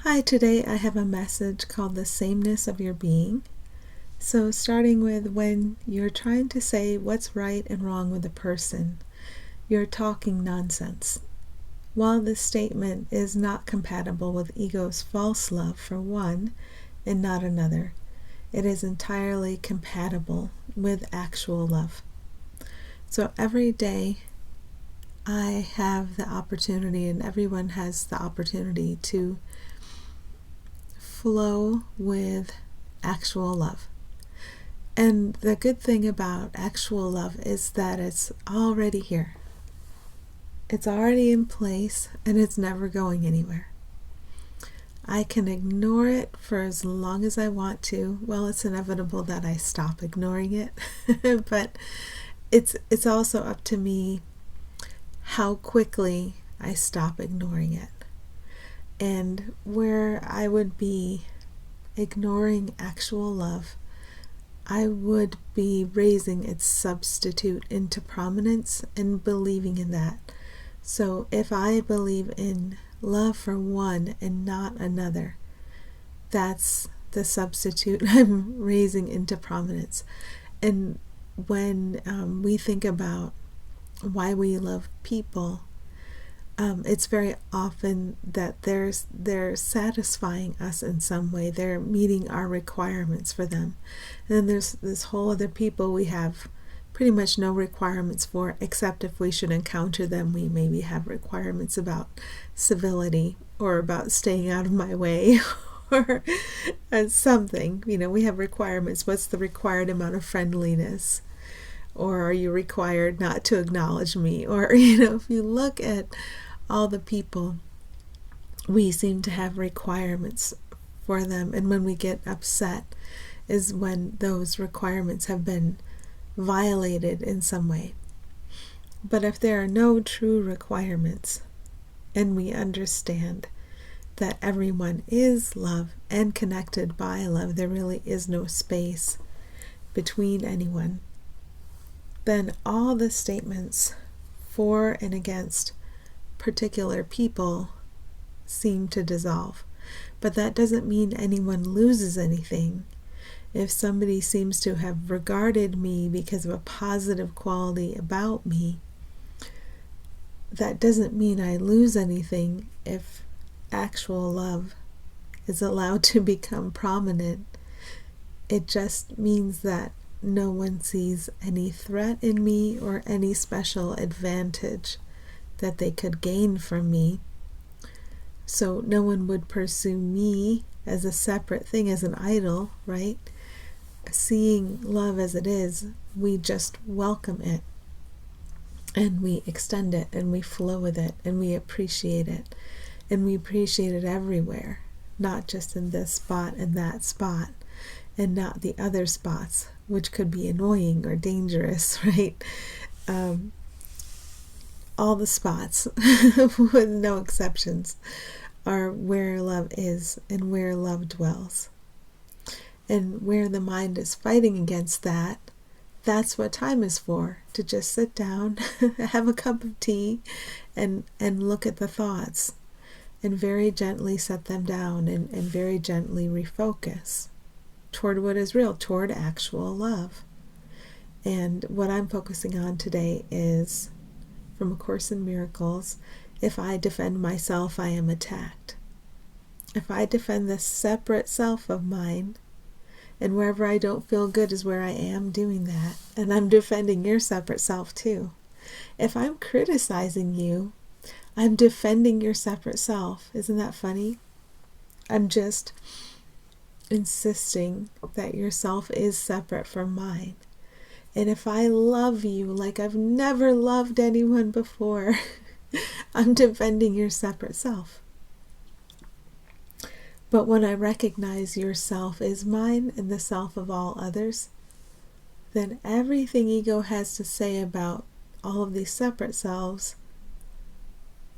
Hi, today I have a message called the sameness of your being. So starting with when you're trying to say what's right and wrong with a person, you're talking nonsense. While this statement is not compatible with ego's false love for one and not another, it is entirely compatible with actual love. So every day I have the opportunity, and everyone has the opportunity, to flow with actual love. And the good thing about actual love is that it's already here. It's already in place and it's never going anywhere. I can ignore it for as long as I want to. Well, it's inevitable that I stop ignoring it, but it's also up to me how quickly I stop ignoring it. And where I would be ignoring actual love, I would be raising its substitute into prominence and believing in that. So if I believe in love for one and not another, that's the substitute I'm raising into prominence. And when we think about why we love people, it's very often that they're satisfying us in some way. They're meeting our requirements for them. And then there's this whole other people we have pretty much no requirements for, except if we should encounter them, we maybe have requirements about civility or about staying out of my way or something. We have requirements. What's the required amount of friendliness? Or are you required not to acknowledge me? Or, if you look at all the people, we seem to have requirements for them. And when we get upset is when those requirements have been violated in some way. But if there are no true requirements, and we understand that everyone is love and connected by love, there really is no space between anyone, then all the statements for and against particular people seem to dissolve. But that doesn't mean anyone loses anything. If somebody seems to have regarded me because of a positive quality about me, that doesn't mean I lose anything if actual love is allowed to become prominent. It just means that no one sees any threat in me or any special advantage that they could gain from me. So no one would pursue me as a separate thing, as an idol, right? Seeing love as it is, we just welcome it and we extend it and we flow with it and we appreciate it. And we appreciate it everywhere, not just in this spot and that spot and not the other spots, which could be annoying or dangerous, right? All the spots, with no exceptions, are where love is and where love dwells. And where the mind is fighting against that, that's what time is for, to just sit down, have a cup of tea, and look at the thoughts, and very gently set them down, and very gently refocus toward what is real, toward actual love. And what I'm focusing on today is from A Course in Miracles: if I defend myself, I am attacked. If I defend this separate self of mine, and wherever I don't feel good is where I am doing that, and I'm defending your separate self too. If I'm criticizing you, I'm defending your separate self. Isn't that funny? I'm just insisting that your self is separate from mine. And if I love you like I've never loved anyone before, I'm defending your separate self. But when I recognize your self is mine and the self of all others, then everything ego has to say about all of these separate selves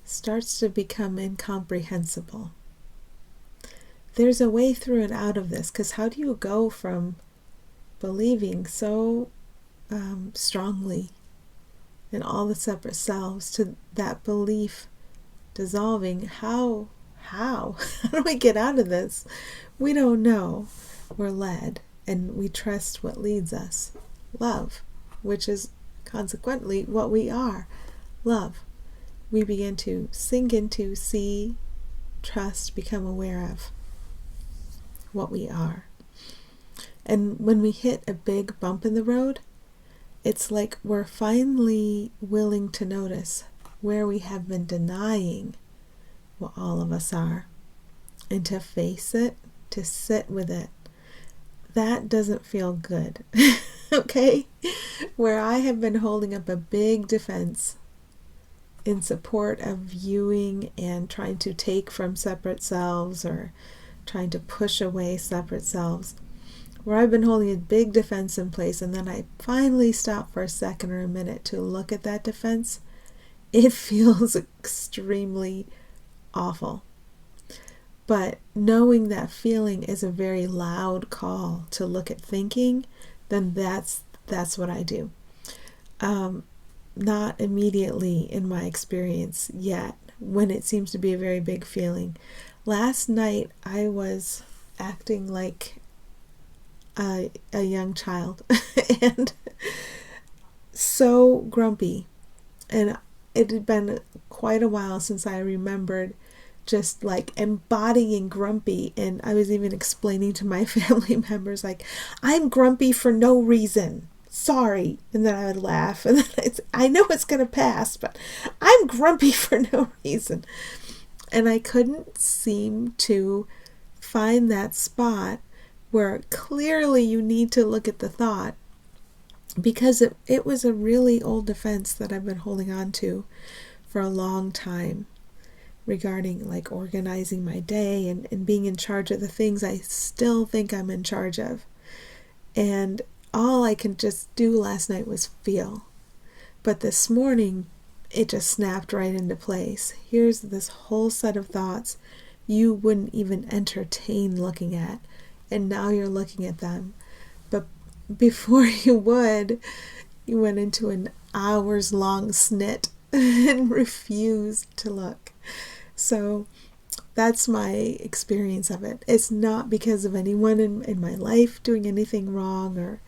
starts to become incomprehensible. There's a way through and out of this, because how do you go from believing so strongly in all the separate selves to that belief dissolving? How how? How do we get out of this? We don't know. We're led, and we trust what leads us. Love, which is consequently what we are. Love. We begin to sink into, see, trust, become aware of what we are. And when we hit a big bump in the road, it's like we're finally willing to notice where we have been denying what all of us are, and to face it, to sit with it. That doesn't feel good. Okay? Where I have been holding up a big defense in support of viewing and trying to take from separate selves, or trying to push away separate selves, where I've been holding a big defense in place, and then I finally stop for a second or a minute to look at that defense, it feels extremely awful. But knowing that feeling is a very loud call to look at thinking, then that's what I do. Not immediately in my experience yet, when it seems to be a very big feeling. Last night I was acting like a young child and so grumpy, and it had been quite a while since I remembered just like embodying grumpy. And I was even explaining to my family members, like, I'm grumpy for no reason, sorry. And then I would laugh, and then I know it's going to pass, but I'm grumpy for no reason. And I couldn't seem to find that spot where clearly you need to look at the thought, because it was a really old defense that I've been holding on to for a long time, regarding like organizing my day and being in charge of the things I still think I'm in charge of. And all I could just do last night was feel. But this morning, it just snapped right into place. Here's this whole set of thoughts you wouldn't even entertain looking at, and now you're looking at them. But before you went into an hours-long snit and refused to look. So that's my experience of it. It's not because of anyone in my life doing anything wrong, or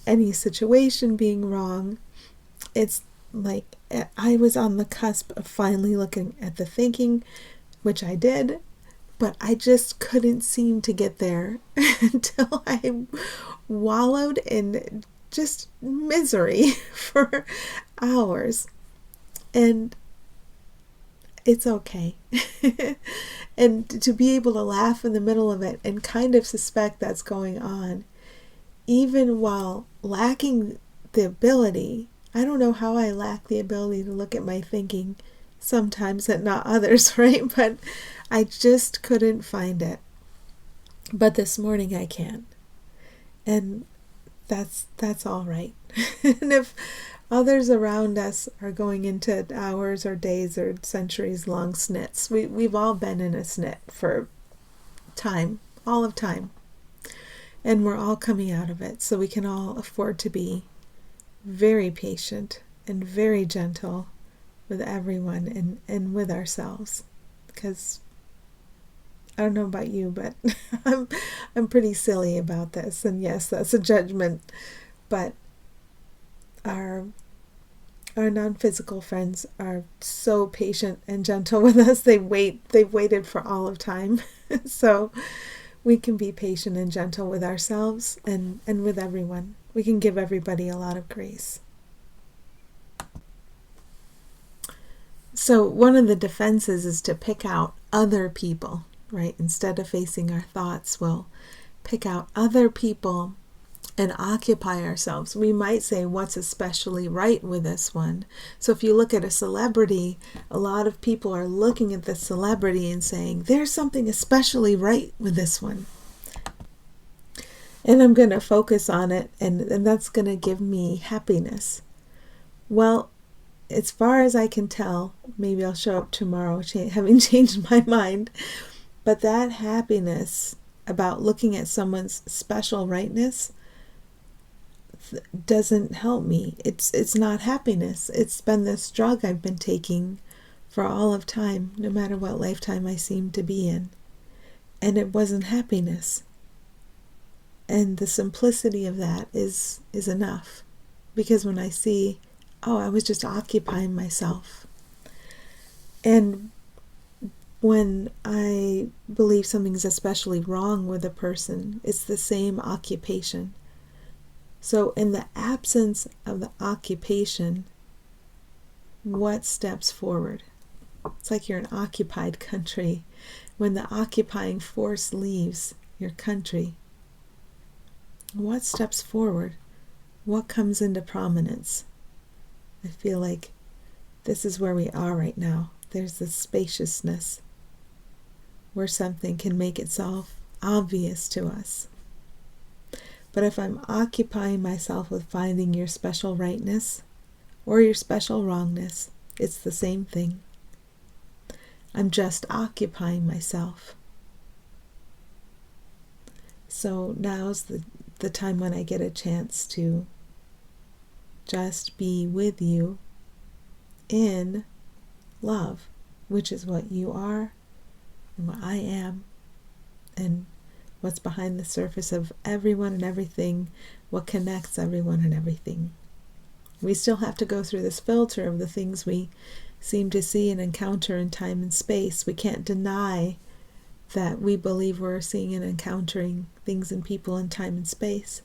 any situation being wrong. It's like I was on the cusp of finally looking at the thinking, which I did, but I just couldn't seem to get there until I wallowed in just misery for hours. And it's okay. And to be able to laugh in the middle of it and kind of suspect that's going on, even while lacking the ability. I don't know how I lack the ability to look at my thinking sometimes and not others, right? But I just couldn't find it. But this morning I can. And that's all right. And if others around us are going into hours or days or centuries long snits, we've all been in a snit for time, all of time. And we're all coming out of it. So we can all afford to be very patient and very gentle with everyone and with ourselves. Because I don't know about you, but I'm pretty silly about this. And yes, that's a judgment. But our non-physical friends are so patient and gentle with us. They've waited for all of time. So we can be patient and gentle with ourselves and with everyone. We can give everybody a lot of grace. So one of the defenses is to pick out other people, right? Instead of facing our thoughts, we'll pick out other people and occupy ourselves. We might say, what's especially right with this one? So if you look at a celebrity, a lot of people are looking at the celebrity and saying, there's something especially right with this one. And I'm going to focus on it, and that's going to give me happiness. Well, as far as I can tell, maybe I'll show up tomorrow having changed my mind, but that happiness about looking at someone's special rightness doesn't help me. It's not happiness. It's been this drug I've been taking for all of time, no matter what lifetime I seemed to be in. And it wasn't happiness. And the simplicity of that is enough. Because when I see, oh, I was just occupying myself. And when I believe something's especially wrong with a person, it's the same occupation. So in the absence of the occupation, what steps forward? It's like you're an occupied country. When the occupying force leaves your country, what steps forward? What comes into prominence? I feel like this is where we are right now. There's this spaciousness where something can make itself obvious to us. But if I'm occupying myself with finding your special rightness or your special wrongness, it's the same thing. I'm just occupying myself. So now's the time when I get a chance to just be with you in love, which is what you are and what I am, and what's behind the surface of everyone and everything, what connects everyone and everything. We still have to go through this filter of the things we seem to see and encounter in time and space. We can't deny that we believe we're seeing and encountering things and people in time and space.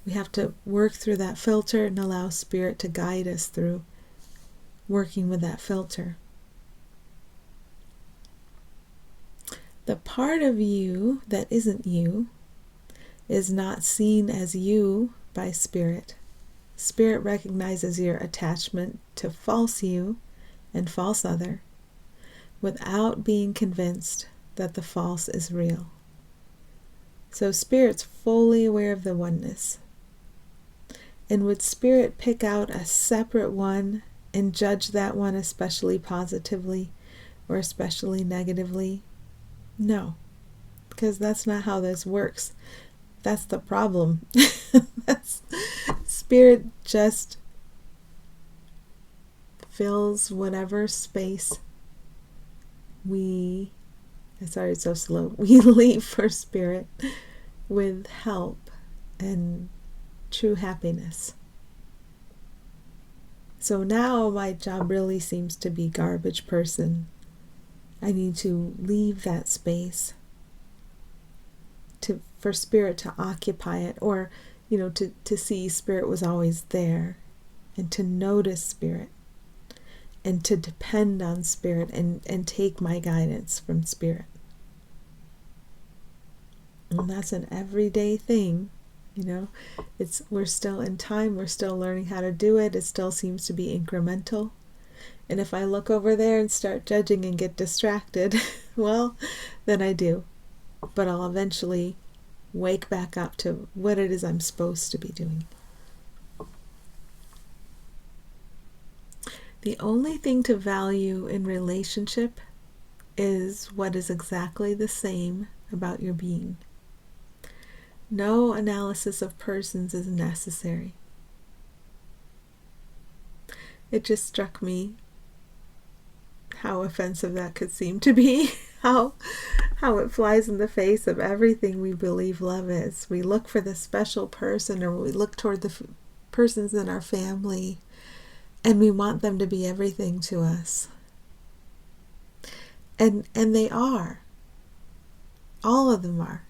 We have to work through that filter and allow Spirit to guide us through working with that filter. The part of you that isn't you is not seen as you by Spirit. Spirit recognizes your attachment to false you and false other without being convinced that the false is real. So Spirit's fully aware of the oneness. And would Spirit pick out a separate one and judge that one especially positively or especially negatively? No, because that's not how this works. That's the problem. Spirit just fills whatever space we leave for Spirit with help and true happiness. So now my job really seems to be garbage person. I need to leave that space for Spirit to occupy it, or to see Spirit was always there, and to notice Spirit, and to depend on Spirit and take my guidance from Spirit. And that's an everyday thing, we're still in time, we're still learning how to do it. It still seems to be incremental. And if I look over there and start judging and get distracted, well, then I do. But I'll eventually wake back up to what it is I'm supposed to be doing. The only thing to value in relationship is what is exactly the same about your being. No analysis of persons is necessary. It just struck me how offensive that could seem to be, how it flies in the face of everything we believe love is. We look for the special person, or we look toward the persons in our family, and we want them to be everything to us. And they are. All of them are,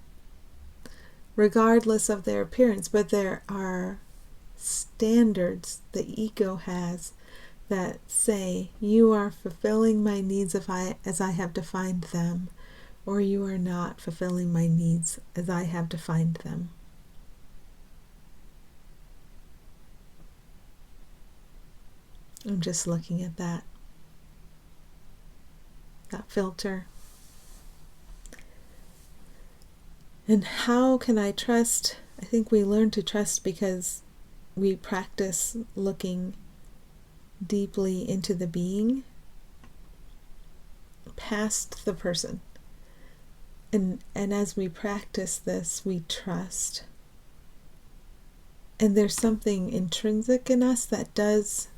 regardless of their appearance. But there are standards the ego has that say, you are fulfilling my needs as I have defined them, or you are not fulfilling my needs as I have defined them. I'm just looking at that filter. And how can I trust? I think we learn to trust because we practice looking deeply into the being past the person. And as we practice this, we trust. And there's something intrinsic in us that does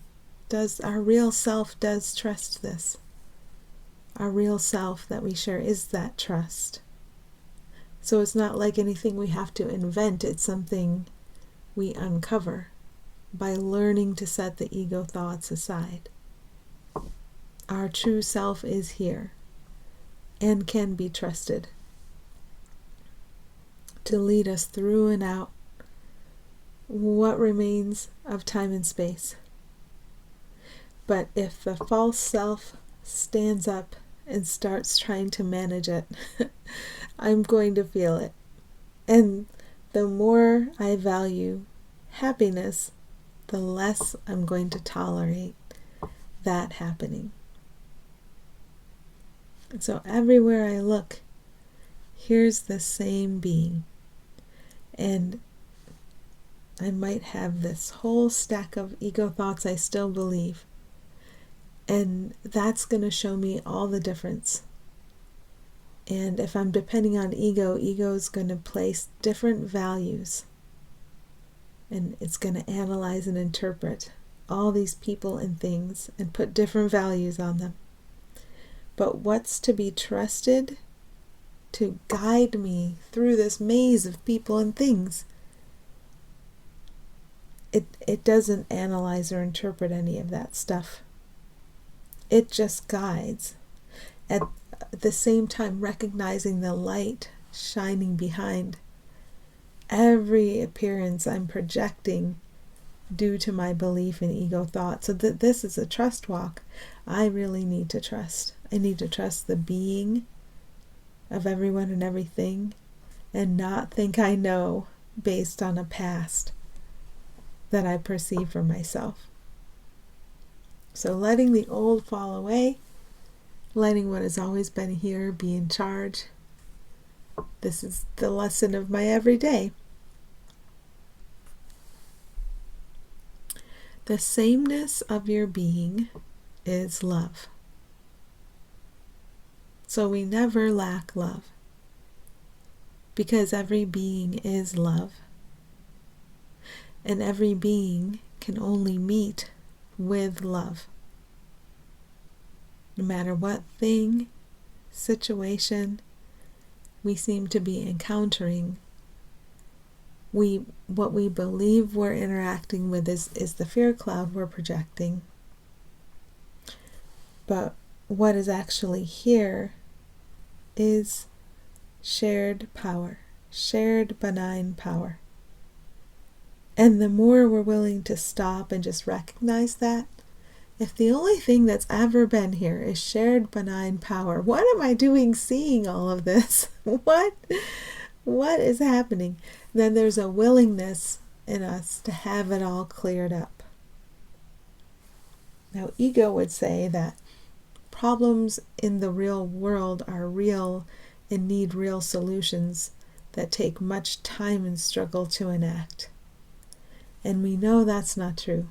our real self does trust this. our real self that we share is that trust. So it's not like anything we have to invent, it's something we uncover by learning to set the ego thoughts aside. Our true self is here and can be trusted to lead us through and out what remains of time and space. But if the false self stands up and starts trying to manage it, I'm going to feel it. And the more I value happiness, the less I'm going to tolerate that happening. And so everywhere I look, here's the same being. And I might have this whole stack of ego thoughts I still believe. And that's going to show me all the difference. And if I'm depending on ego, ego is going to place different values. And it's going to analyze and interpret all these people and things and put different values on them. But what's to be trusted to guide me through this maze of people and things? It doesn't analyze or interpret any of that stuff. It just guides. At the same time, recognizing the light shining behind every appearance I'm projecting due to my belief in ego thought. So that this is a trust walk. I really need to trust. I need to trust the being of everyone and everything and not think I know based on a past that I perceive for myself. So letting the old fall away, letting what has always been here be in charge. This is the lesson of my everyday. The sameness of your being is love. So we never lack love, because every being is love. And every being can only meet with love. No matter what thing, situation we seem to be encountering, what we believe we're interacting with is the fear cloud we're projecting. But what is actually here is shared power, shared benign power. And the more we're willing to stop and just recognize that, if the only thing that's ever been here is shared benign power, what am I doing seeing all of this? What is happening? Then there's a willingness in us to have it all cleared up. Now, ego would say that problems in the real world are real and need real solutions that take much time and struggle to enact. And we know that's not true.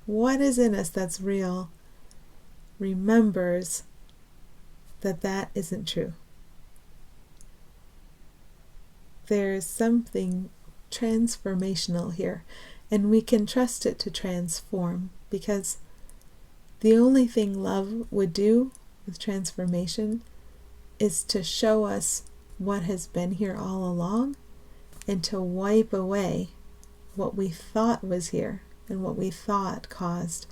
What is in us that's real remembers that that isn't true. There's something transformational here, and we can trust it to transform, because the only thing love would do with transformation is to show us what has been here all along and to wipe away what we thought was here and what we thought caused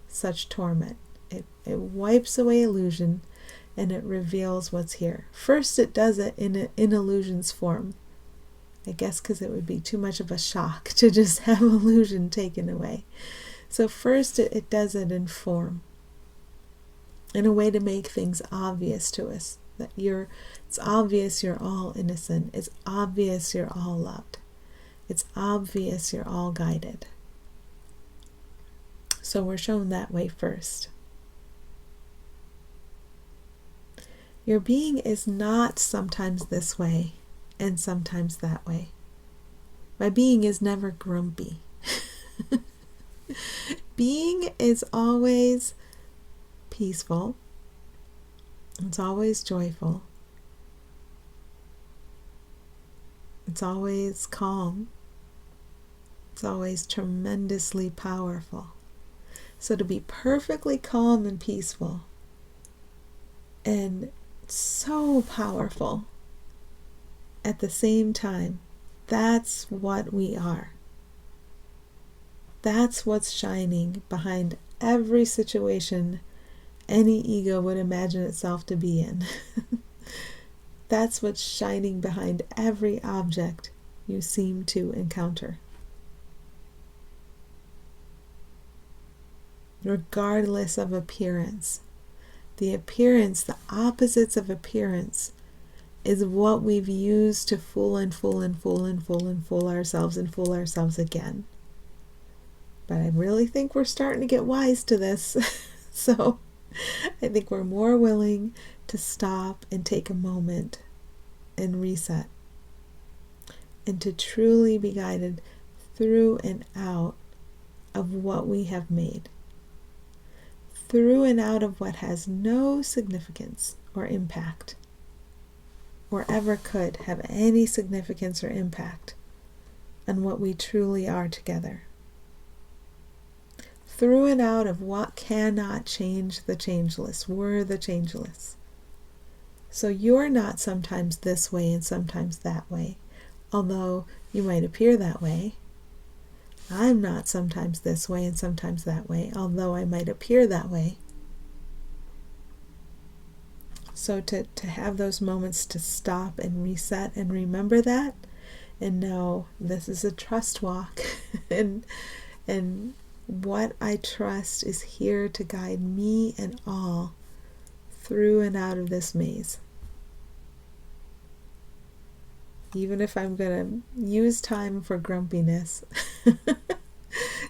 such torment. It wipes away illusion and it reveals what's here. First, it does it in illusion's form. I guess because it would be too much of a shock to just have illusion taken away. So first, it does it in form, in a way to make things obvious to us. That it's obvious you're all innocent. It's obvious you're all loved. It's obvious you're all guided. So we're shown that way first. Your being is not sometimes this way and sometimes that way. My being is never grumpy. Being is always peaceful. It's always joyful. It's always calm. It's always tremendously powerful. So to be perfectly calm and peaceful and so powerful at the same time. That's what we are. That's what's shining behind every situation any ego would imagine itself to be in. That's what's shining behind every object you seem to encounter. Regardless of appearance. The appearance, the opposites of appearance, is what we've used to fool and fool and fool and fool and fool ourselves and fool ourselves again. But I really think we're starting to get wise to this. So I think we're more willing to stop and take a moment and reset, and to truly be guided through and out of what we have made, through and out of what has no significance or impact, or ever could have any significance or impact on what we truly are together. Through and out of what cannot change the changeless. We're the changeless. So you're not sometimes this way and sometimes that way, although you might appear that way. I'm not sometimes this way and sometimes that way, although I might appear that way. So to have those moments to stop and reset and remember that, and know this is a trust walk, and what I trust is here to guide me and all through and out of this maze. Even if I'm going to use time for grumpiness,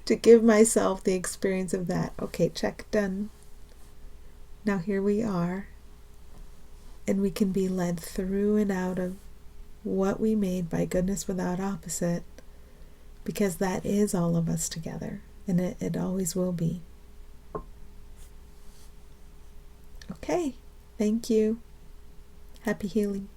to give myself the experience of that. Okay, check, done. Now here we are, and we can be led through and out of what we made by goodness without opposite, because that is all of us together, and it always will be. Okay, thank you. Happy healing.